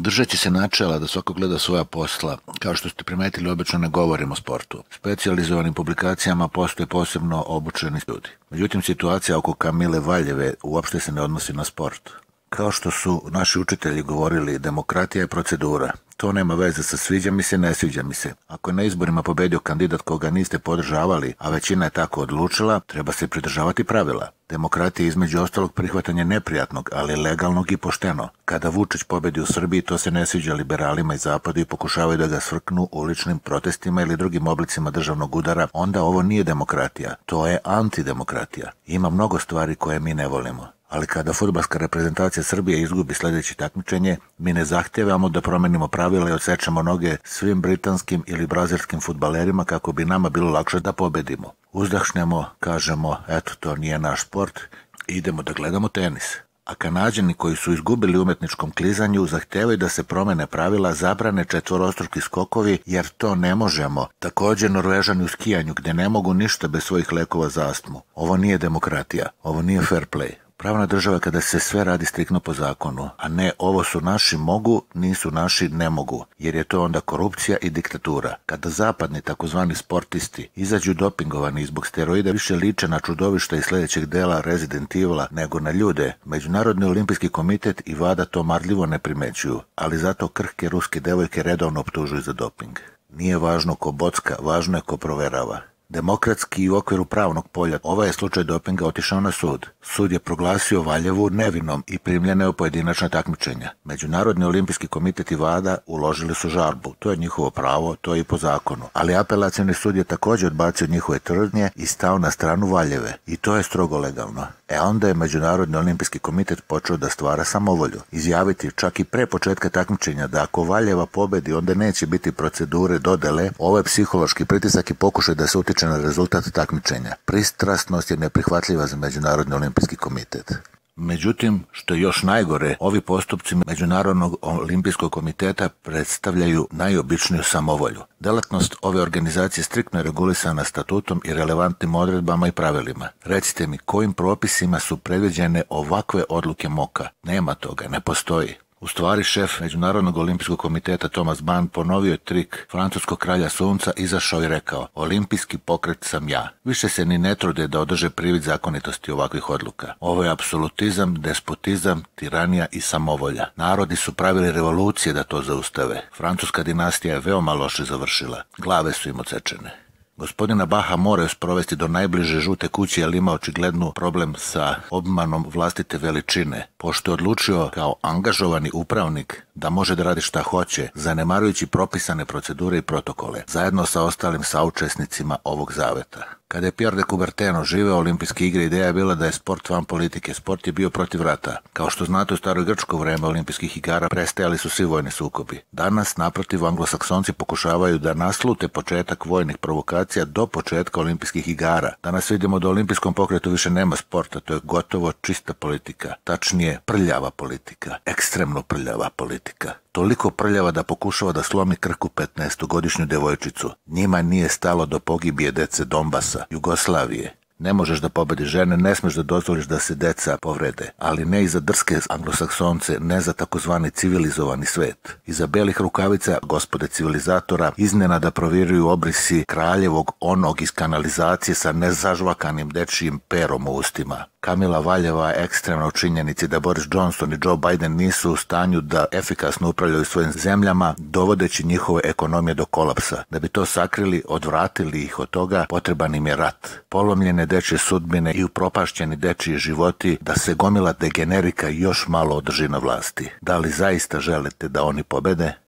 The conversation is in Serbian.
Držeći se načela da svako gleda svoja posla, kao što ste primetili, obično ne govorimo o sportu. Specijalizovanim publikacijama postoje posebno obučeni ljudi. Međutim, situacija oko Kamile Valjeve uopšte se ne odnosi na sport. Kao što su naši učitelji govorili, demokratija je procedura. To nema veze sa sviđa mi se, ne sviđa mi se. Ako je na izborima pobedio kandidat koga niste podržavali, a većina je tako odlučila, treba se pridržavati pravila. Demokratija je između ostalog prihvatanje neprijatnog, ali legalnog i pošteno. Kada Vučić pobedi u Srbiji, to se ne sviđa liberalima i zapadu i pokušavaju da ga svrknu uličnim protestima ili drugim oblicima državnog udara, onda ovo nije demokratija. To je antidemokratija. Ima mnogo stvari koje mi ne volimo. Ali kada fudbalska reprezentacija Srbije izgubi sljedeće takmičenje, mi ne zahtevamo da promenimo pravila i odsečemo noge svim britanskim ili brazilskim fudbalerima kako bi nama bilo lakše da pobedimo. Uzdahnemo, kažemo, eto, to nije naš sport, idemo da gledamo tenis. A Kanađani koji su izgubili u umetničkom klizanju zahtevaju da se promene pravila, zabrane četvorostruki skokovi jer to ne možemo. Također Norvežani u skijanju gdje ne mogu ništa bez svojih lekova za astmu. Ovo nije demokratija, ovo nije fair play. Pravna država kada se sve radi striktno po zakonu, a ne ovo su naši mogu, nisu naši ne mogu, jer je to onda korupcija i diktatura. Kada zapadni takozvani sportisti izađu dopingovani zbog steroida više liče na čudovišta iz sljedećeg dela Resident Evila nego na ljude, Međunarodni olimpijski komitet i VADA to marljivo ne primećuju, ali zato krhke ruske devojke redovno optužuju za doping. Nije važno ko bocka, važno je ko proverava. Demokratski i u okviru pravnog polja ovaj je slučaj dopinga otišao na sud. Sud je proglasio Valjevu nevinom i primljene u pojedinačna takmičenja. Međunarodni olimpijski komitet i VADA uložili su žalbu. To je njihovo pravo, to je i po zakonu. Ali apelacioni sud je također odbacio njihove tvrdnje i stao na stranu Valjeve. I to je strogo legalno. Onda je Međunarodni olimpijski komitet počeo da stvara samovolju. Izjaviti čak i pre početka takmičenja da ako Valjeva pobedi onda neće biti procedure dodele, ovo je psihološki pritisak i pokušaj da se utiče na rezultat takmičenja. Pristrasnost je neprihvatljiva za Međunarodni olimpijski komitet. Međutim, što je još najgore, ovi postupci Međunarodnog olimpijskog komiteta predstavljaju najobičniju samovolju. Delatnost ove organizacije striktno je regulisana statutom i relevantnim odredbama i pravilima. Recite mi, kojim propisima su predviđene ovakve odluke MOKA? Nema toga, ne postoji. U stvari, šef Međunarodnog olimpijskog komiteta Thomas Bach ponovio je trik francuskog kralja sunca, izašao i rekao: olimpijski pokret sam ja. Više se ni ne trude da održe privid zakonitosti ovakvih odluka. Ovo je apsolutizam, despotizam, tiranija i samovolja. Narodi su pravili revolucije da to zaustave. Francuska dinastija je veoma loše završila. Glave su im odsečene. Gospodina Baha moraju sprovesti do najbliže žute kuće jer ima očiglednu problem sa obmanom vlastite veličine, pošto je odlučio kao angažovani upravnik da može da radi šta hoće, zanemarujući propisane procedure i protokole, zajedno sa ostalim saučesnicima ovog zaveta. Kada je Pierre de Coubertin živeo olimpijske igre, ideja je bila da je sport van politike. Sport je bio protiv rata. Kao što znate, u staroj grčko vreme olimpijskih igara prestajali su svi vojni sukobi. Danas, naprotiv, anglosaksonci pokušavaju da naslute početak vojnih provokacija do početka olimpijskih igara. Danas vidimo da u olimpijskom pokretu više nema sporta, to je gotovo čista politika. Tačnije, prljava politika. Ekstremno prljava politika. Toliko prljava da pokušava da slomi krku 15-godišnju devojčicu. Njima nije stalo do pogibije dece Donbasa, Jugoslavije. Ne možeš da pobediš žene, ne smeš da dozvoliš da se deca povrede, ali ne i za drske anglosaksonce, ne za takozvani civilizovani svet. Iza belih rukavica, gospode civilizatora, iznenada proviruju obrisi kraljevog onog iz kanalizacije sa nezažvakanim dečijim perom u ustima. Kamila Valjeva je ekstremna u činjenici da Boris Johnson i Joe Biden nisu u stanju da efikasno upravljaju svojim zemljama, dovodeći njihove ekonomije do kolapsa. Da bi to sakrili, odvratili ih od toga, potreban im je rat. Polomljene dečje sudbine i upropašćeni dečiji životi, da se gomila degenerika još malo održi na vlasti. Da li zaista želite da oni pobede?